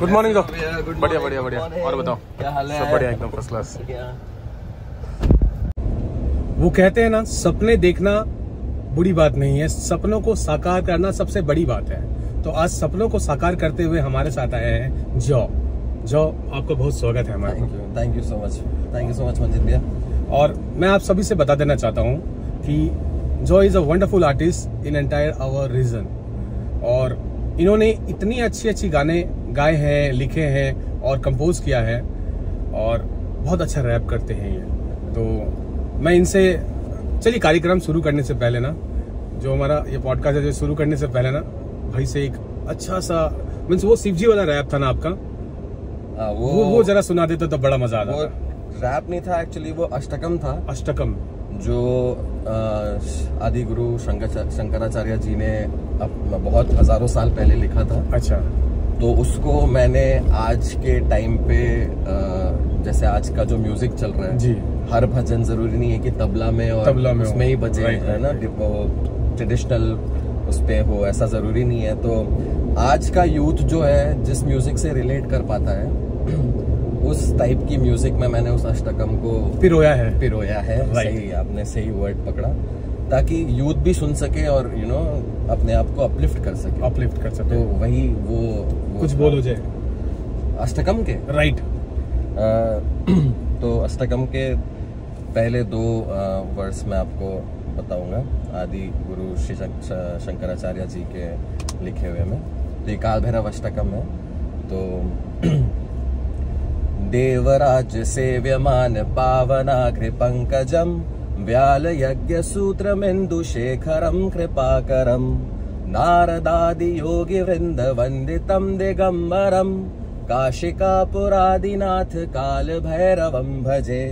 Good morning दो। बढ़िया बढ़िया बढ़िया। और बताओ क्या हाल है? सब बढ़िया, एकदम फर्स्ट क्लास। वो कहते हैं ना, सपने देखना बुरी बात नहीं है, सपनों को साकार करना सबसे बड़ी बात है। तो आज सपनों को साकार करते हुए हमारे साथ आए हैं जॉ। आपका बहुत स्वागत है हमारे। Thank you so much Manjit भैया। और मैं आप सभी से बता देना चाहता हूँ कि जॉ is a wonderful artist in entire our region. और इन्होंने इतनी अच्छी गाने गाए हैं, लिखे हैं और कंपोज किया है, और बहुत अच्छा रैप करते हैं ये। तो मैं इनसे, चलिए कार्यक्रम शुरू करने से पहले ना, जो हमारा ये पॉडकास्ट है, जो शुरू करने से पहले ना भाई से एक अच्छा सा मीन्स वो शिवजी वाला रैप था ना आपका, वो जरा सुना देते तो बड़ा मजा आता। वो रैप नहीं था एक्चुअली, वो अष्टकम था। अष्टकम जो आदि गुरु शंकराचार्य जी ने बहुत हजारों साल पहले लिखा था। अच्छा। तो उसको मैंने आज के टाइम पे जैसे आज का जो म्यूजिक चल रहा है जी, हर भजन जरूरी नहीं है कि तबला में उसमें ही बजे, है ना, ट्रेडिशनल उस पे हो, ऐसा जरूरी नहीं है। तो आज का यूथ जो है जिस म्यूजिक से रिलेट कर पाता है उस टाइप की म्यूजिक में मैंने उस अष्टकम को पिरोया है। सही, आपने सही वर्ड पकड़ा, ताकि यूथ भी सुन सके और अपने आप को अपलिफ्ट कर सके। तो वही वो कुछ बोलो जाए अष्टकम के, राइट। तो अष्टकम के पहले दो वर्ड्स मैं आपको बताऊंगा, आदि गुरु श्री शंकराचार्य जी के लिखे हुए में। तो ये काल भैरव अष्टकम है। तो देवराज सेव्यमान पावनाग्र पंकजम व्याल यज्ञ सूत्रमिन्दु शेखरम कृपाकरम नारदादि योगी वृंद वंदितम दिगंबरम काशिकापुरादिनाथ काल भैरवं भजे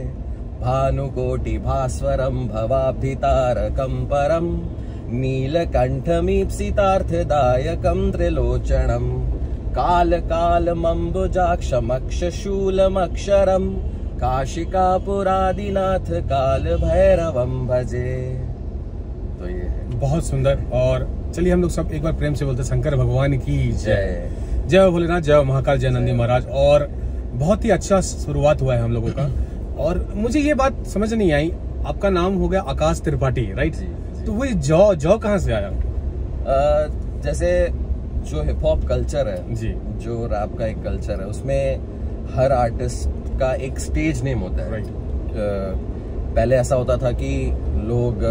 भानुकोटि भास्वरम भवाब्धितारकं परम नीलकंठमीप्सितार्थदायकं त्रिलोचनम काल कालमंबुजाक्षमक्षशूलमक्षरम काशिकापुरादिनाथ काल भैरवं भजे। तो ये है बहुत सुंदर। और चलिए हम लोग सब एक बार प्रेम से बोलते हैं शंकर भगवान की जय। जय भोलेनाथ, जय महाकाल, जय नंदी महाराज। और बहुत ही अच्छा शुरुआत हुआ है हम लोगों का। और मुझे ये बात समझ नहीं आई, आपका नाम हो गया आकाश त्रिपाठी, राइट? तो वही जॉ कहाँ से आया? जैसे जो हिप हॉप कल्चर है जी, जो रैप का एक कल्चर है, उसमें हर आर्टिस्ट का एक स्टेज नेम होता है। पहले ऐसा होता था कि लोग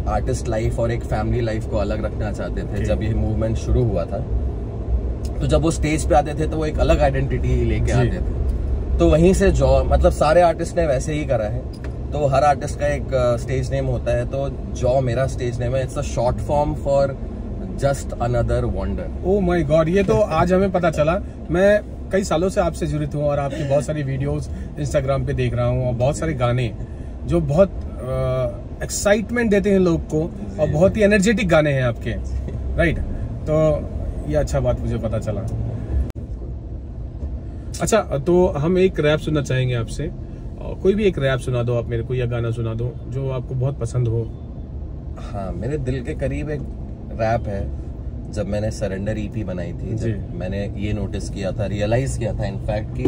आर्टिस्ट लाइफ और एक फैमिली लाइफ को अलग रखना चाहते थे। जब ये मूवमेंट शुरू हुआ था, तो जब वो स्टेज पे आते थे तो वो एक अलग आइडेंटिटी लेके आते थे। तो वहीं से जॉ, मतलब सारे आर्टिस्ट ने वैसे ही करा है। तो हर आर्टिस्ट का एक स्टेज नेम होता है। तो जॉ मेरा स्टेज नेम है। It's a short form for just another wonder. Oh my God, ये तो आज हमें पता चला। मैं कई सालों से आपसे जुड़ित हूँ और आपकी बहुत सारी वीडियोस इंस्टाग्राम पे देख रहा हूँ, और बहुत सारे गाने जो बहुत एक्साइटमेंट देते हैं लोग को, और बहुत ही एनर्जेटिक गाने हैं आपके, राइट? तो ये अच्छा बात मुझे पता चला। अच्छा, तो हम एक रैप सुनना चाहेंगे आपसे। कोई भी एक रैप सुना दो आप मेरे को, या गाना सुना दो जो आपको बहुत पसंद हो। हाँ, मेरे दिल के करीब एक रैप है। जब मैंने सरेंडर ईपी बनाई थी, जब मैंने ये नोटिस किया था, रियलाइज किया था इनफैक्ट कि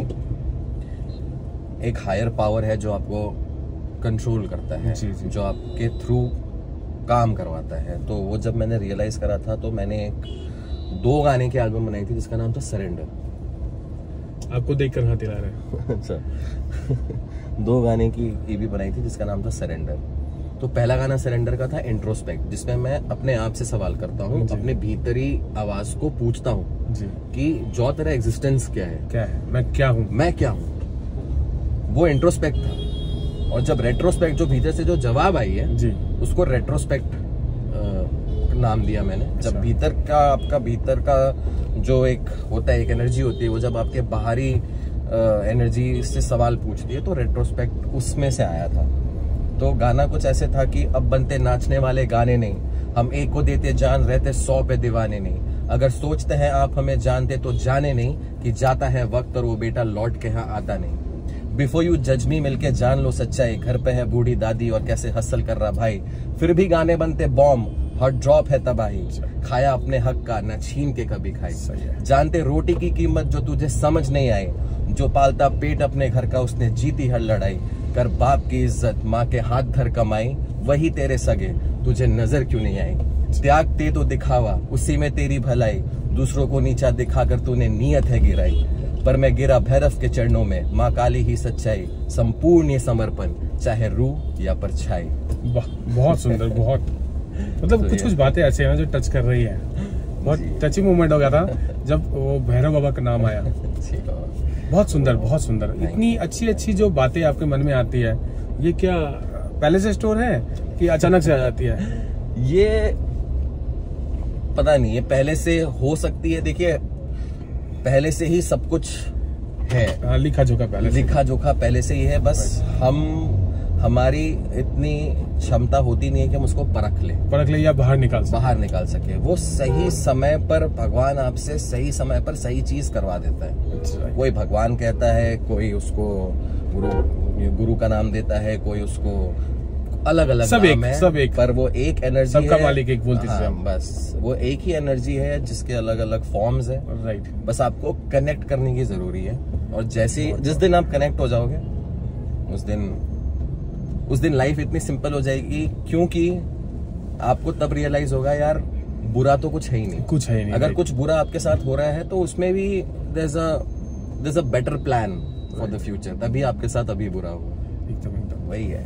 एक हायर पावर है जो आपको कंट्रोल करता है, जो आपके थ्रू काम करवाता है। तो वो जब मैंने रियलाइज करा था, तो मैंने एक 2 गाने की एल्बम बनाई थी जिसका नाम था सरेंडर। आपको देखकर हाथ हिला रहा है। अच्छा। 2 गाने की ईपी बनाई थी जिसका नाम था सरेंडर। तो पहला गाना सरेंडर का था इंट्रोस्पेक्ट, जिसमें मैं अपने आप से सवाल करता हूँ, अपने भीतरी आवाज को पूछता हूँ कि जो तेरा एग्जिस्टेंस क्या है, मैं क्या हूँ। वो इंट्रोस्पेक्ट था। और जब रेट्रोस्पेक्ट, जो भीतर से जो जवाब आई है जी, उसको रेट्रोस्पेक्ट नाम दिया मैंने। जब भीतर का, आपका भीतर का जो एक होता है, एक एनर्जी होती है, वो जब आपके बाहरी एनर्जी से सवाल पूछती है, तो रेट्रोस्पेक्ट उसमें से आया था। तो गाना कुछ ऐसे था कि अब बनते नाचने वाले गाने नहीं, हम एक को देते जान, रहते 100 पे दीवाने नहीं। अगर सोचते हैं आप हमें जानते तो जाने नहीं कि जाता है वक्त और वो बेटा लौट के यहाँ आता नहीं। बिफोर यू जज मी मिलके जान लो सच्चाई, घर पे है बूढ़ी दादी और कैसे हसल कर रहा भाई। फिर भी गाने बनते बॉम्ब, हर ड्रॉप है तबाही, खाया अपने हक का न छीन के कभी खाई। जानते रोटी की कीमत जो तुझे समझ नहीं आई, जो पालता पेट अपने घर का उसने जीती हर लड़ाई। कर बाप की इज्जत माँ के हाथ धर कमाई, वही तेरे सगे तुझे नजर क्यों नहीं आई। त्याग ते तो दिखावा उसी में तेरी भलाई, दूसरों को नीचा दिखाकर तूने नीयत है गिराई। पर मैं गिरा भैरव के चरणों में, माँ काली ही सच्चाई, संपूर्ण ये समर्पण चाहे रूह या परछाई। बहुत सुंदर, बहुत मतलब कुछ बातें ऐसे हैं जो टच कर रही है। बहुत टचिंग मोमेंट हो गया था जब वो भैरव बाबा का नाम आया। बहुत सुंदर, बहुत सुंदर। इतनी अच्छी जो बातें आपके मन में आती है, ये क्या पहले से स्टोर है कि अचानक से आ जाती है? ये पता नहीं, ये पहले से हो सकती है। देखिए, पहले से ही सब कुछ है, लिखा जोखा पहले से ही है। बस हमारी इतनी क्षमता होती नहीं है कि हम उसको परख ले या बाहर निकाल सके। वो सही समय पर भगवान आपसे सही समय पर सही चीज करवा देता है। कोई भगवान कहता है, कोई उसको गुरु का नाम देता है, कोई उसको अलग अलग नाम है, सब एक, पर वो एक एनर्जी, सबका मालिक एक बोलते हैं। बस वो एक ही एनर्जी है जिसके अलग अलग फॉर्म्स है। राइट। बस आपको कनेक्ट करने की जरूरी है, और जिस दिन आप कनेक्ट हो जाओगे उस दिन लाइफ इतनी सिंपल हो जाएगी, क्योंकि आपको तब रियलाइज होगा यार बुरा तो कुछ है ही नहीं। अगर कुछ बुरा आपके साथ हो रहा है तो उसमें भी there's a better plan for the future, तभी आपके साथ अभी बुरा होगा। एकदम वही है।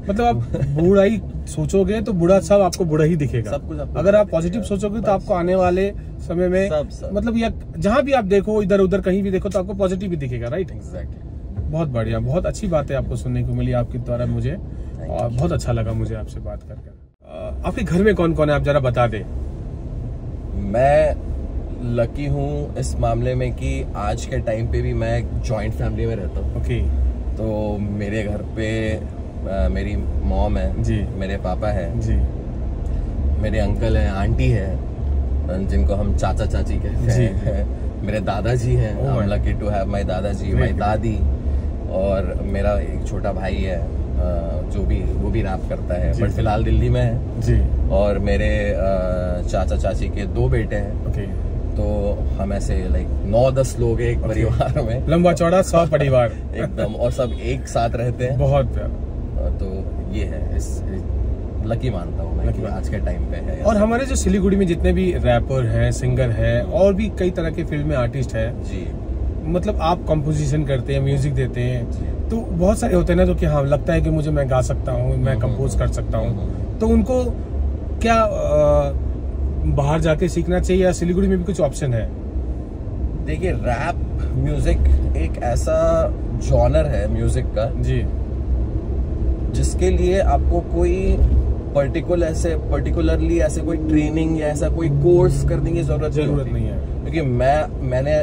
मतलब आप बुराई सोचोगे तो बुरा सब आपको बुरा ही दिखेगा। सब कुछ अगर आप पॉजिटिव सोचोगे तो आपको आने वाले समय में सब। मतलब या जहाँ भी आप देखो, इधर उधर कहीं भी देखो तो आपको पॉजिटिव ही दिखेगा। Right, exactly. बहुत बढ़िया, बहुत अच्छी बात है आपको सुनने को मिली आपके द्वारा मुझे, और बहुत अच्छा लगा मुझे आपसे बात करके। आपके घर में कौन कौन है, आप जरा बता दे। मैं लकी हूँ इस मामले में कि आज के टाइम पे भी मैं एक जॉइंट फैमिली में रहता हूँ। ओके। तो मेरे घर पे मेरी मॉम है जी, मेरे पापा है जी, मेरे अंकल है, आंटी है जिनको हम चाचा चाची कहते हैं, मेरे दादाजी हैं। I am lucky to have my dadaji, my dadi, और मेरा एक छोटा भाई है जो भी वो भी रैप करता है, बट फिलहाल दिल्ली में है जी। और मेरे चाचा चाची के 2 बेटे हैं। ओके। तो हम ऐसे लाइक 9-10 लोग हैं एक परिवार में, लंबा चौड़ा 100 परिवार एकदम, और सब एक साथ रहते हैं। बहुत प्यारा। तो ये है, इस लकी मानता हूँ मैं कि आज के टाइम पे है। और हमारे जो सिलीगुड़ी में जितने भी रैपर हैं, सिंगर हैं, और भी कई तरह के फील्ड में आर्टिस्ट हैं जी, मतलब आप कंपोजिशन करते हैं, म्यूजिक देते हैं, तो बहुत सारे होते हैं ना जो कि हाँ लगता है कि मुझे मैं गा सकता हूँ, मैं कंपोज कर सकता हूँ, तो उनको क्या बाहर जाके सीखना चाहिए या सिलीगुड़ी में भी कुछ ऑप्शन है? देखिए, रैप म्यूजिक एक ऐसा जॉनर है म्यूजिक का जी, जिसके लिए आपको कोई पर्टिकुलरली ऐसे कोई ट्रेनिंग या ऐसा कोई कोर्स करने की जरूरत नहीं है। क्योंकि मैंने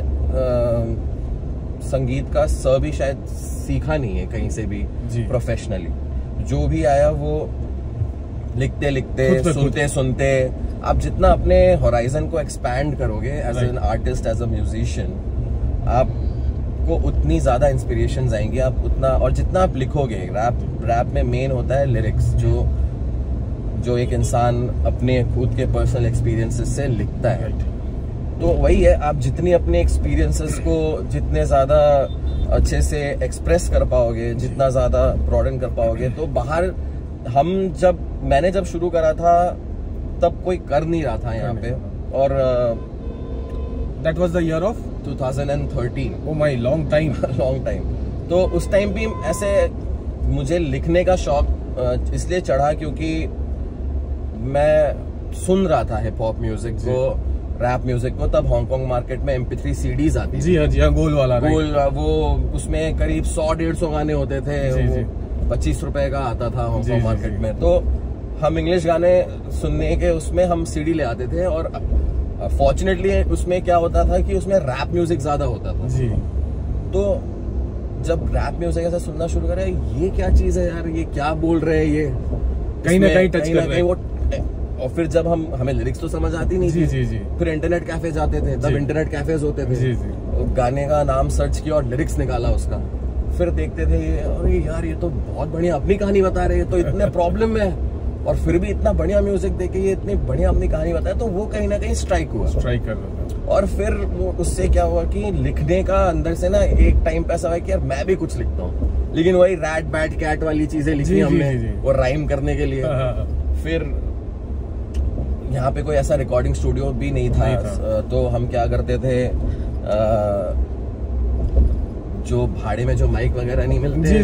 संगीत का भी शायद सीखा नहीं है कहीं से भी प्रोफेशनली। जो भी आया वो लिखते लिखते, सुनते सुनते, आप जितना अपने होराइजन को एक्सपैंड करोगे as an artist, as a musician, आपको उतनी ज्यादा इंस्पिरेशंस आएंगी, आप उतना, और जितना आप लिखोगे, रैप में मेन होता है लिरिक्स, जो एक इंसान अपने खुद के पर्सनल एक्सपीरियंसेस से लिखता है। तो वही है, आप जितनी अपने एक्सपीरियंसेस को जितने ज्यादा अच्छे से एक्सप्रेस कर पाओगे, जितना ज्यादा ब्रॉडन कर पाओगे, तो बाहर मैंने जब शुरू करा था तब कोई कर नहीं रहा था यहाँ पे, और that was the year of 2013। Oh my, long time. तो उस टाइम भी ऐसे मुझे लिखने का शौक इसलिए चढ़ा क्योंकि मैं सुन रहा था हिप हॉप म्यूजिक को, रैप म्यूजिक को। तब हांगकांग मार्केट में MP3 CDs आती थी। जी हाँ, गोल वाला, वो उसमें करीब 100-150 गाने होते थे। 25 रुपए का आता था हांगकांग मार्केट में। तो हम इंग्लिश गाने सुनने के उसमें हम CD ले आते थे, और फॉर्चुनेटली उसमें क्या होता था कि उसमें रैप म्यूजिक ज्यादा होता था जी। तो जब रैप म्यूजिक ऐसा सुनना शुरू करे, ये क्या चीज है यार, ये क्या बोल रहे हैं, ये कहीं ना कहीं टच कर रहे हैं। और फिर जब हमें लिरिक्स तो समझ आती नहीं थी, फिर इंटरनेट कैफे जाते थे, तब इंटरनेट कैफेज होते थे, गाने का नाम सर्च किया और लिरिक्स निकाला उसका, फिर देखते थे, अरे यार ये तो बहुत बढ़िया अपनी कहानी बता रहे हैं, तो इतने प्रॉब्लम में और फिर भी इतना बढ़िया म्यूजिक देके ये इतनी बढ़िया अपनी कहानी बताया, तो वो कहीं ना कहीं स्ट्राइक हुआ, स्ट्राइक कर रहा था। और फिर वो उससे क्या हुआ कि लिखने का अंदर से ना एक टाइम पे ऐसा हुआ कि यार मैं भी कुछ लिखता हूँ, लेकिन वही रैट बैट कैट वाली चीजें लिखी हमने वो राइम करने के लिए। फिर यहाँ पे कोई ऐसा रिकॉर्डिंग स्टूडियो भी नहीं था। तो हम क्या करते थे, जो भाड़े में जो माइक वगैरह नहीं मिलते,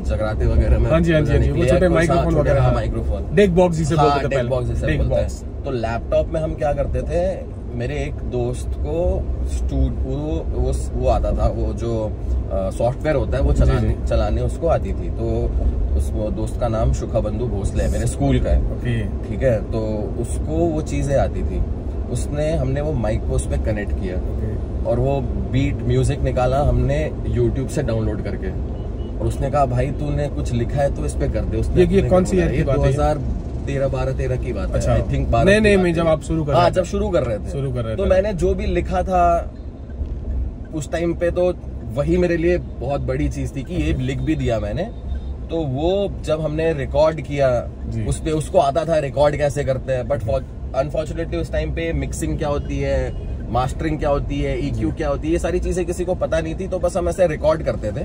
जगराते वगैरह में, वो छोटे माइक्रोफोन वगैरह, माइक्रोफोन डेक बॉक्स जिसे बोलते थे डेक बॉक्स। तो लैपटॉप में हम क्या करते थे, मेरे एक दोस्त को वो आता था, वो जो सॉफ्टवेयर होता है वो चलाने उसको आती थी। तो उस दोस्त का नाम सुखाबंधु भोसले है, मेरे स्कूल का है, ठीक है। तो उसको वो चीजें आती थी, हमने वो माइक को उस पर कनेक्ट किया और वो बीट म्यूजिक निकाला हमने यूट्यूब से डाउनलोड करके, और उसने कहा भाई तूने कुछ लिखा है तो इस पे कर दे। उसने ये कौन सी है? 2013 की बात है, आई थिंक। नहीं, जब आप शुरू कर रहे थे। जब शुरू कर रहे थे तो मैंने जो भी लिखा था उस टाइम पे, तो वही मेरे लिए बहुत बड़ी चीज थी कि ये लिख भी दिया मैंने। तो वो जब हमने रिकॉर्ड किया उस पे, उसको आता था रिकॉर्ड कैसे करते हैं, बट अनफॉर्चुनेटली उस टाइम पे मिक्सिंग क्या होती है, मास्टरिंग क्या होती है, EQ क्या होती है, ये सारी चीजें किसी को पता नहीं थी। तो बस हम ऐसे रिकॉर्ड करते थे,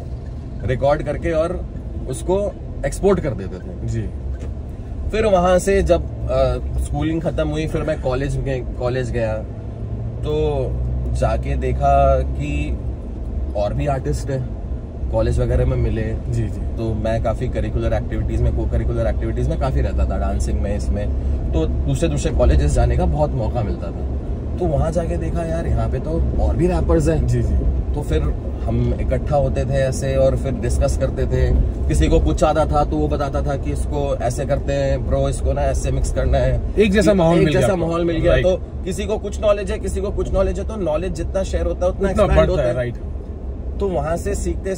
रिकॉर्ड करके और उसको एक्सपोर्ट कर देते थे जी। फिर वहां से जब स्कूलिंग खत्म हुई, फिर मैं कॉलेज गया, तो जाके देखा कि और भी आर्टिस्ट है कॉलेज वगैरह में मिले जी। तो मैं काफी करिकुलर एक्टिविटीज में, को करिकुलर एक्टिविटीज में काफी रहता था, डांसिंग में, इसमें। तो दूसरे कॉलेजेस जाने का बहुत मौका मिलता था। तो वहां जाके देखा यार यहाँ पे तो और भी रैपर्स हैं जी। तो फिर हम इकट्ठा होते थे ऐसे और फिर डिस्कस करते थे। किसी को कुछ आता था तो वो बताता था कि इसको ऐसे करते हैं ब्रो, इसको ना ऐसे मिक्स करना है। एक जैसा माहौल मिल गया। तो किसी को कुछ नॉलेज है, किसी को कुछ नॉलेज है, तो नॉलेज जितना शेयर होता है उतना एक्सपैंड होता है, राइट। तो वहां से सीखते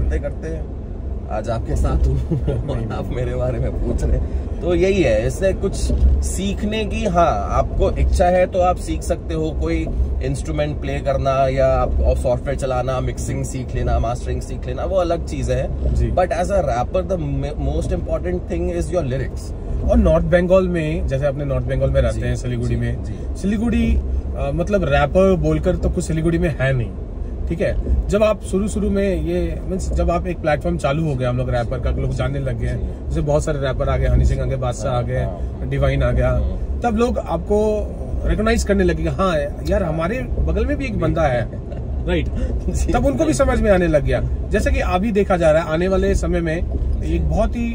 करते आज आपके साथ हूँ। आप मेरे बारे में पूछ रहे, तो यही है, इससे कुछ सीखने की, हाँ आपको इच्छा है तो आप सीख सकते हो। कोई इंस्ट्रूमेंट प्ले करना या आप सॉफ्टवेयर चलाना, मिक्सिंग सीख लेना, मास्टरिंग सीख लेना, वो अलग चीज है। But as a rapper the most important thing is your lyrics. और नॉर्थ बंगाल में, जैसे अपने नॉर्थ बंगाल में रहते हैं, सिलीगुड़ी में, सिलीगुड़ी मतलब रैपर बोलकर तो कुछ सिलीगुड़ी में है नहीं, ठीक है। जब आप शुरू में ये मीन्स जब आप एक प्लेटफॉर्म चालू हो गया, हम लोग रैपर का, लोग जानने लग गए, जैसे बहुत सारे रैपर आ गए, हनी सिंह आ गए, बादशाह आ गए, डिवाइन आ गया, तब लोग आपको रिकॉग्नाइज करने लगे, हाँ यार हमारे बगल में भी एक बंदा है, राइट। तब उनको भी समझ में आने लग गया। जैसे कि अभी देखा जा रहा है, आने वाले समय में एक बहुत ही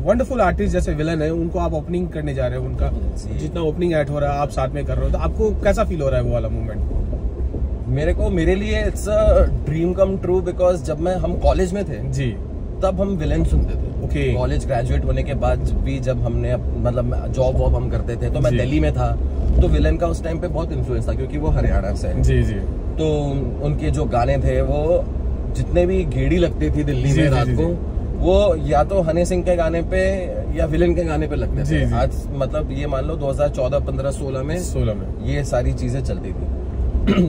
वंडरफुल आर्टिस्ट जैसे विलन है, उनको आप ओपनिंग करने जा रहे हो, उनका जितना ओपनिंग एक्ट हो रहा है आप साथ में कर रहे हो, तो आपको कैसा फील हो रहा है वो वाला मूवमेंट? मेरे लिए it's a dream come true, because जब हम कॉलेज में थे जी, तब हम विलेन सुनते थे। कॉलेज ग्रेजुएट होने के बाद भी जब हमने मतलब जॉब वॉब हम करते थे, तो मैं दिल्ली में था, तो विलेन का उस टाइम पे बहुत इन्फ्लुएंस था, क्योंकि वो हरियाणा से है जी। तो उनके जो गाने थे, वो जितने भी गेड़ी लगती थी दिल्ली में रात को, वो या तो हनी सिंह के गाने पे या विलेन के गाने पे लगते थे। आज मतलब ये मान लो 2014, 15, 16 में ये सारी चीजें चलती थी।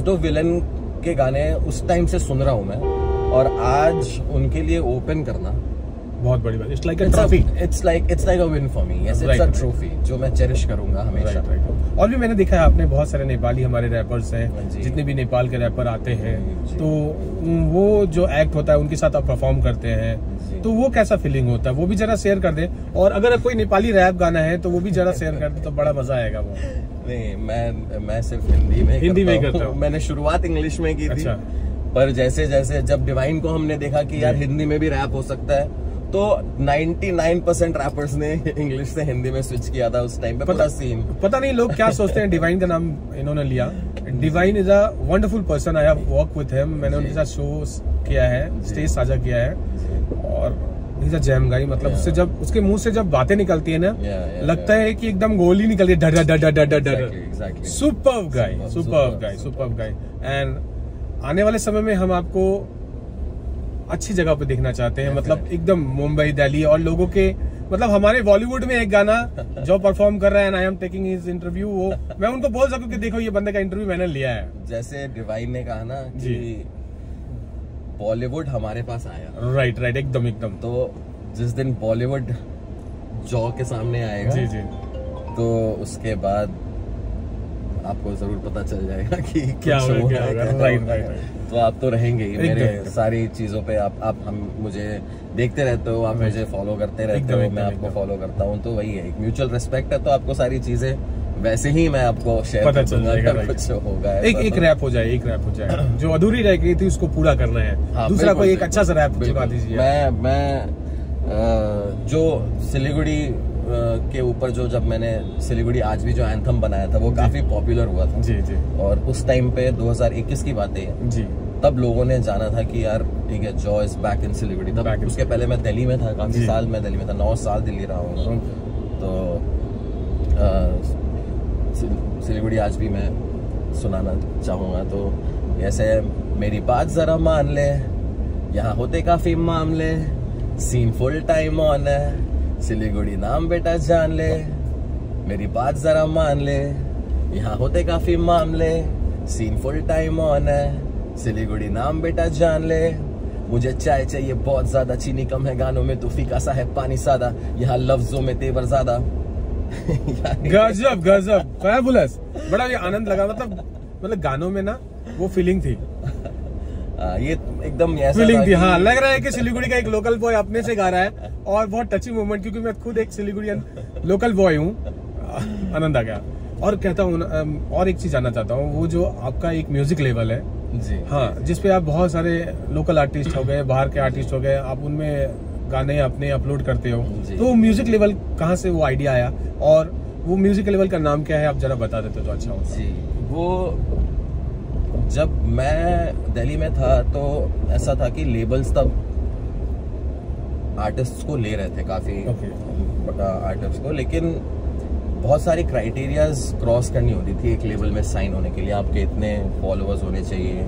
तो विलन के गाने उस टाइम से सुन रहा हूँ मैं, और आज उनके लिए ओपन करना बहुत बड़ी बात। It's like a trophy, it's like a win for me. Yes, it's a trophy जो मैं चेरिश करूंगा हमेशा। और भी मैंने देखा है, आपने बहुत सारे नेपाली हमारे रैपर्स हैं, जितने भी नेपाल के रैपर आते हैं, तो वो जो एक्ट होता है उनके साथ आप परफॉर्म करते हैं, तो वो कैसा फीलिंग होता है, वो भी जरा शेयर कर दे। और अगर कोई नेपाली रैप गाना है तो वो भी जरा शेयर कर दे, तो बड़ा मजा आएगा। वो नहीं, मैं सिर्फ हिंदी में करता हूँ। मैंने शुरुआत इंग्लिश में की थी, पर जैसे जैसे जब डिवाइन को हमने देखा कि यार हिंदी में भी रैप हो सकता है, तो 99% रैपर्स ने इंग्लिश से हिंदी में स्विच किया था उस टाइम पे। पता नहीं लोग क्या सोचते हैं, डिवाइन का नाम इन्होंने लिया। Divine is a wonderful person, I have work with him, मैंने उनके साथ शो किया है, स्टेज साझा किया है, और इज अ जैम गाई। मतलब उससे जब उसके मुंह से जब बातें निकलती है ना, लगता है कि एकदम गोली निकल गई, डर डर डर डर डर। सुपर्ब गाई। एंड आने वाले समय में हम आपको अच्छी जगह पे देखना चाहते हैं, मतलब एकदम मुंबई, दिल्ली, और लोगों के मतलब हमारे बॉलीवुड में एक गाना जो परफॉर्म कर रहा है, I am taking his interview, वो मैं उनको बोल सकूं कि देखो ये बंदे का इंटरव्यू मैंने लिया है। जैसे डिवाइन ने कहा ना कि बॉलीवुड हमारे पास आया, राइट, एकदम। तो जिस दिन बॉलीवुड जॉ के सामने आएगा जी जी, तो उसके बाद आपको जरूर पता चल जाएगा कि क्या कुछ होगा, हुआ क्या है, होगा। क्या राइट होगा। राइट। तो आप तो रहेंगे ही मेरे एकदम। सारी चीजों पे, आप हम मुझे देखते रहते हो, आप Right. मुझे फॉलो करते रहते एकदम, हो, एकदम, मैं आपको एकदम। फॉलो करता हूँ, तो वही है, एक म्यूचुअल रिस्पेक्ट है, तो आपको सारी चीजें वैसे ही मैं आपको शेयर पता कर चल दूंगा जाएगा, अगर right. कुछ होगा। एक रैप हो जाए, एक रैप हो जाए, जो अधूरी रह गई थी उसको पूरा करना है। हाँ, दूसरा बिल्कुल, कोई एक बिल्कुल, अच्छा सा रैप बिल्कुल। चुरा दीजिए। मैं जो सिलीगुड़ी के ऊपर जो, जब मैंने सिलीगुड़ी आज भी जो एंथम बनाया था वो काफी पॉपुलर हुआ था जी जी और उस टाइम पे 2021 की बातें हैं, जी, तब लोगों ने जाना था कि यार ठीक है, jaw is back in Siliguri. तब Back in उसके पहले मैं दिल्ली में था, काफी जी। साल मैं दिल्ली में था, 9 साल दिल्ली रहा हूँ। तो सिलीगुड़ी आज भी मैं सुनाना चाहूँगा। तो ऐसे मेरी बात जरा मान ले, यहाँ होते काफी मामले, सीन फुल टाइम ऑन है, सिलीगुड़ी नाम बेटा जान ले, मेरी बात जरा मान ले, यहाँ होते काफी मामले, सीन फुल टाइम ऑन है, सिलीगुड़ी नाम बेटा जान ले, मुझे चाय चाहिए बहुत ज्यादा, चीनी कम है गानों में, तो फीका सा है पानी सादा, यहाँ लफ्जों में तेवर ज्यादा। गजब गजब, फैबुलस, बड़ा ये आनंद लगा। मतलब गानों में ना वो फीलिंग थी, ये एकदम ऐसा फीलिंग था थी। कि- हाँ, लग रहा है कि सिलीगुड़ी का एक लोकल बॉय अपने से गा रहा है और बहुत टची मोमेंट, क्योंकि मैं खुद एक सिलीगुड़ियन लोकल बॉय हूँ। आनंद आ गया। और कहता हूँ और एक चीज जानना चाहता हूँ, वो जो आपका एक म्यूजिक लेवल है, जी हाँ, जिसपे आप बहुत सारे लोकल आर्टिस्ट हो गए, बाहर के आर्टिस्ट हो गए, आप उनमें गाने अपने अपलोड करते हो, जी। तो म्यूजिक लेवल कहाँ से वो आइडिया आया और वो म्यूजिक लेवल का नाम क्या है, आप जरा बता देते तो अच्छा होता। जी, वो जब मैं दिल्ली में था तो ऐसा था कि लेबल्स तब आर्टिस्ट्स को ले रहे थे, काफी आर्टिस्ट को, लेकिन बहुत सारी क्राइटेरियाज क्रॉस करनी होती थी एक लेवल में साइन होने के लिए। आपके इतने फॉलोअर्स होने चाहिए,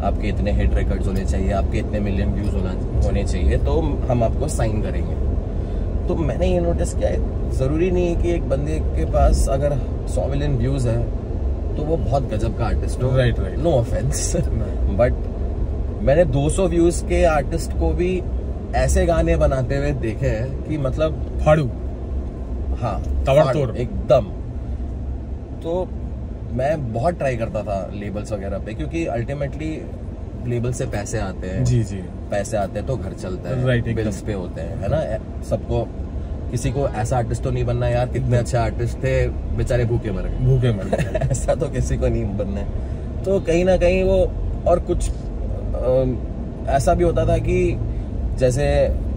आपके इतने हिट रिकॉर्ड्स होने चाहिए, आपके इतने मिलियन व्यूज होने चाहिए, तो हम आपको साइन करेंगे। तो मैंने ये नोटिस किया, जरूरी नहीं है कि एक बंदे के पास अगर 100 मिलियन व्यूज है तो वो बहुत गजब का आर्टिस्ट हो। राइट, नो ऑफेंस, बट मैंने 200 व्यूज के आर्टिस्ट को भी ऐसे गाने बनाते हुए देखे हैं कि मतलब फाड़ू, हाँ, ताबड़तोड़ एकदम। तो मैं बहुत ट्राई करता था लेबल्स वगैरह पे, क्योंकि अल्टीमेटली लेबल से पैसे आते हैं। जी जी, पैसे आते हैं तो घर चलता है, राइट, बिल्स पे होते हैं, है ना। सबको, किसी को ऐसा आर्टिस्ट तो नहीं बनना यार, कितने अच्छे आर्टिस्ट थे बेचारे भूखे मर गए, भूखे मर गए। ऐसा तो किसी को नहीं बनना है। तो कहीं ना कहीं वो, और कुछ ऐसा भी होता था कि जैसे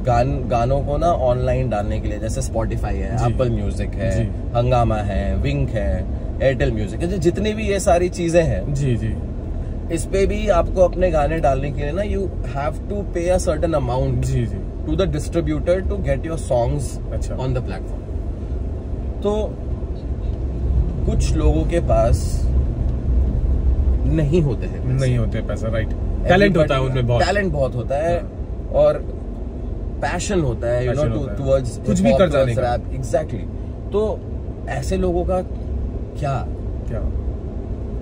गानों को ना ऑनलाइन डालने के लिए, जैसे स्पॉटिफाई है, एप्पल म्यूजिक है, हंगामा है, विंक है, एयरटेल म्यूजिक है, जितनी भी ये सारी चीजें हैं, जी जी, इस पे भी आपको अपने गाने डालने के लिए ना you have to pay a certain amount जी जी, to the distributor to get your songs अच्छा, ऑन द प्लेटफॉर्म। तो कुछ लोगों के पास नहीं होते हैं पैसे। नहीं होते पैसा, राइट। टैलेंट होता है उनमें, बहुत टैलेंट बहुत होता है और पैशन होता है, यू नो, टुवर्ड्स कुछ भी कर जाने का। एग्जैक्टली। तो ऐसे लोगों का क्या क्या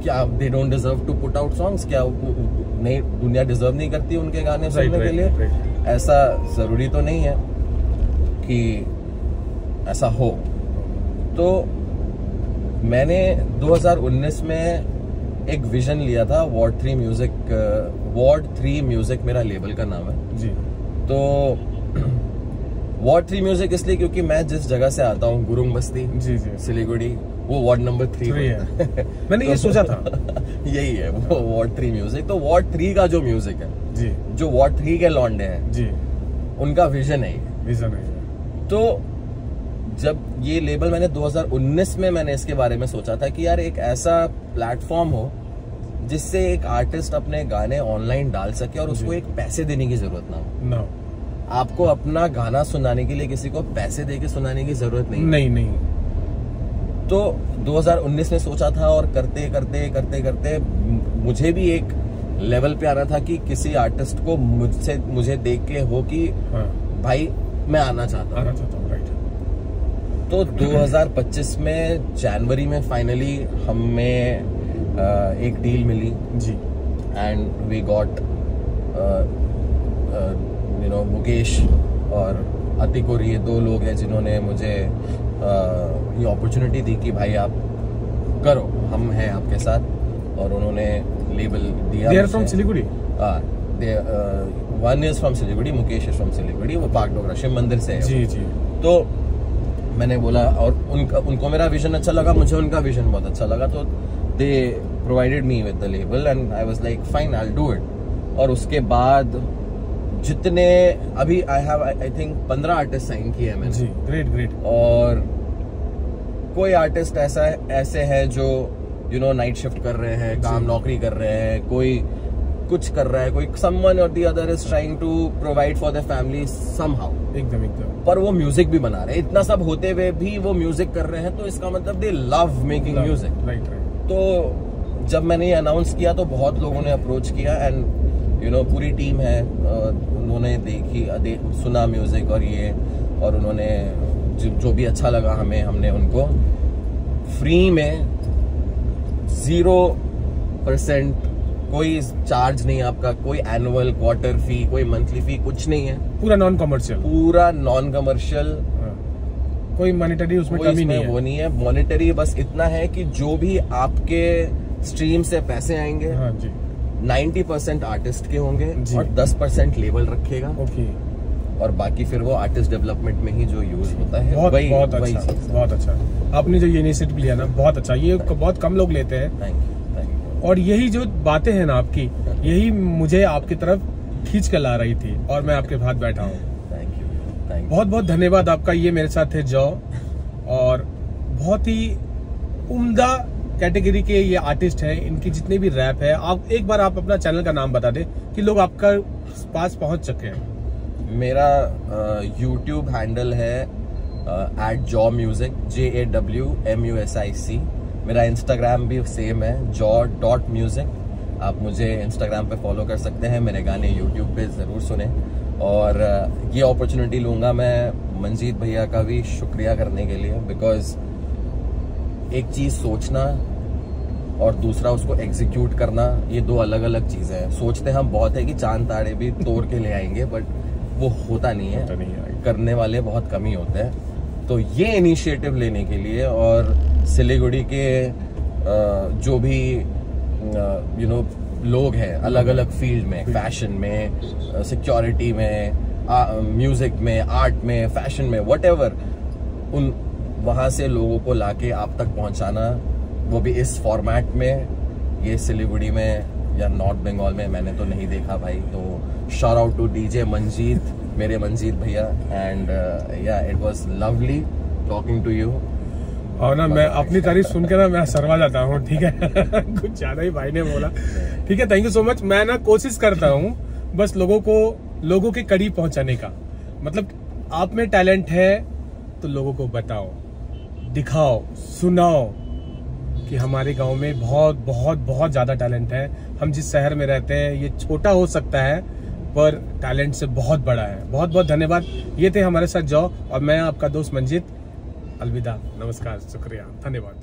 क्या they don't deserve to put out songs? क्या नहीं, दुनिया डिजर्व नहीं करती उनके गाने सुनने के लिए? ऐसा जरूरी तो नहीं है कि ऐसा हो। तो मैंने 2019 में एक विजन लिया था, वार्ड 3 म्यूजिक मेरा लेबल का नाम है जी। तो वार्ड 3 म्यूजिक इसलिए क्योंकि मैं जिस जगह से आता हूँ, गुरुंग बस्ती, जी जी, सिलीगुड़ी, वो वार्ड नंबर 3 है। मैंने ये सोचा था। यही है वो वार्ड 3 म्यूजिक। तो वार्ड 3 का जो म्यूजिक है जी, जो वार्ड 3 के लौंडे हैं जी, उनका विजन है ये। विजन है। तो जब ये लेबल मैंने 2019 में मैंने इसके बारे में सोचा था कि यार एक ऐसा प्लेटफॉर्म हो जिससे एक आर्टिस्ट अपने गाने ऑनलाइन डाल सके और उसको एक पैसे देने की जरूरत ना हो। ना, आपको अपना गाना सुनाने के लिए किसी को पैसे देके सुनाने की जरूरत नहीं। नहीं। तो 2019 में सोचा था और करते करते मुझे भी एक लेवल पे आना था कि किसी आर्टिस्ट को मुझे देख के हो कि हाँ, भाई मैं आना चाहता हूँ। राइट। तो 2025 में जनवरी में फाइनली हमें एक डील मिली जी, एंड वी गॉट मुकेश और अतिक और ये 2 लोग हैं जिन्होंने मुझे ये अपॉर्चुनिटी दी कि भाई आप करो, हम हैं आपके साथ, और उन्होंने लेबल दिया। They are from Siliguri? One is from Siliguri, Mukesh is from Siliguri, वो पाक डोगरा शिव मंदिर से है। जी जी। तो मैंने बोला, और उनको मेरा विजन अच्छा लगा, मुझे उनका विजन बहुत अच्छा लगा, तो दे provided me with the label and I was like fine, I will do it. और उसके बाद जितने अभी आई थिंक 15 आर्टिस्ट साइन किए हैं मैंने। जी, ग्रेट ग्रेट। और कोई आर्टिस्ट ऐसे है जो नाइट शिफ्ट कर रहे हैं, काम नौकरी कर रहे हैं, कोई कुछ कर रहा है, कोई someone or the other is trying to provide for their family somehow। एकदम एकदम। पर वो म्यूजिक भी बना रहे हैं, इतना सब होते हुए भी वो म्यूजिक कर रहे हैं, तो इसका मतलब दे love making music. Right right. तो जब मैंने ये अनाउंस किया तो बहुत लोगों ने अप्रोच किया एंड पूरी टीम है, उन्होंने सुना म्यूजिक और ये, और उन्होंने जो भी अच्छा लगा हमें, हमने उनको फ्री में 0% कोई चार्ज नहीं आपका, कोई एनुअल, क्वार्टर फी, कोई मंथली फी, कुछ नहीं है। पूरा नॉन कमर्शियल। पूरा नॉन कमर्शियल। कोई मॉनेटरी उसमें कमी नहीं है। वो नहीं है मॉनेटरी, बस इतना है कि जो भी आपके स्ट्रीम से पैसे आएंगे, हाँ जी, 90% आर्टिस्ट के होंगे और 10% लेबल रखेगा। ओके। और बाकी फिर वो आर्टिस्ट डेवलपमेंट में ही जो यूज होता है। बहुत अच्छा, बहुत अच्छा। आपने जो ये इनिशिएटिव लिया ना, बहुत अच्छा, ये बहुत कम लोग लेते हैं। Thank you. और यही जो बातें हैं ना आपकी, यही मुझे आपकी तरफ खींच कर ला रही थी, और मैं आपके साथ बैठा हूँ। Thank you. बहुत बहुत धन्यवाद आपका। ये मेरे साथ थे जॉ, और बहुत ही उम्दा कैटेगरी के ये आर्टिस्ट हैं। इनकी जितने भी रैप है, आप एक बार आप अपना चैनल का नाम बता दें कि लोग आपका पास पहुंच सके। मेरा YouTube हैंडल है @jawmusic, JAWMUSIC। मेरा इंस्टाग्राम भी सेम है, jaw.music। आप मुझे इंस्टाग्राम पे फॉलो कर सकते हैं, मेरे गाने यूट्यूब पे ज़रूर सुने। और ये अपॉर्चुनिटी लूँगा मैं मंजीत भैया का भी शुक्रिया करने के लिए, बिकॉज एक चीज़ सोचना और दूसरा उसको एग्जीक्यूट करना, ये 2 अलग अलग चीज़ें हैं। सोचते हम बहुत है कि चांद तारे भी तोड़ के ले आएंगे, बट वो होता नहीं है, करने वाले बहुत कम ही होते हैं। तो ये इनिशिएटिव लेने के लिए, और सिलीगुड़ी के जो भी लोग हैं अलग अलग फील्ड में, फैशन में, सिक्योरिटी में, म्यूजिक में, आर्ट में, फैशन में, व्हाटएवर, उन वहाँ से लोगों को लाके आप तक पहुँचाना, वो भी इस फॉर्मेट में, ये सिलीगुड़ी में या नॉर्थ बंगाल में मैंने तो नहीं देखा भाई। तो shout out to DJ Manjeet, मेरे मंजीत भैया, and yeah it was lovely talking to you. और ना मैं अपनी तारीफ सुन के ना मैं शर्मा जाता हूँ, ठीक है। कुछ ज्यादा ही भाई ने बोला, ठीक है, थैंक यू सो मच। मैं ना कोशिश करता हूँ बस लोगों के करीब पहुंचाने का, मतलब आप में टैलेंट है तो लोगों को बताओ, दिखाओ, सुनाओ कि हमारे गांव में बहुत बहुत बहुत ज्यादा टैलेंट है। हम जिस शहर में रहते हैं ये छोटा हो सकता है पर टैलेंट से बहुत बड़ा है। बहुत बहुत धन्यवाद। ये थे हमारे साथ जॉ, और मैं आपका दोस्त मंजीत। अलविदा, नमस्कार, शुक्रिया, धन्यवाद।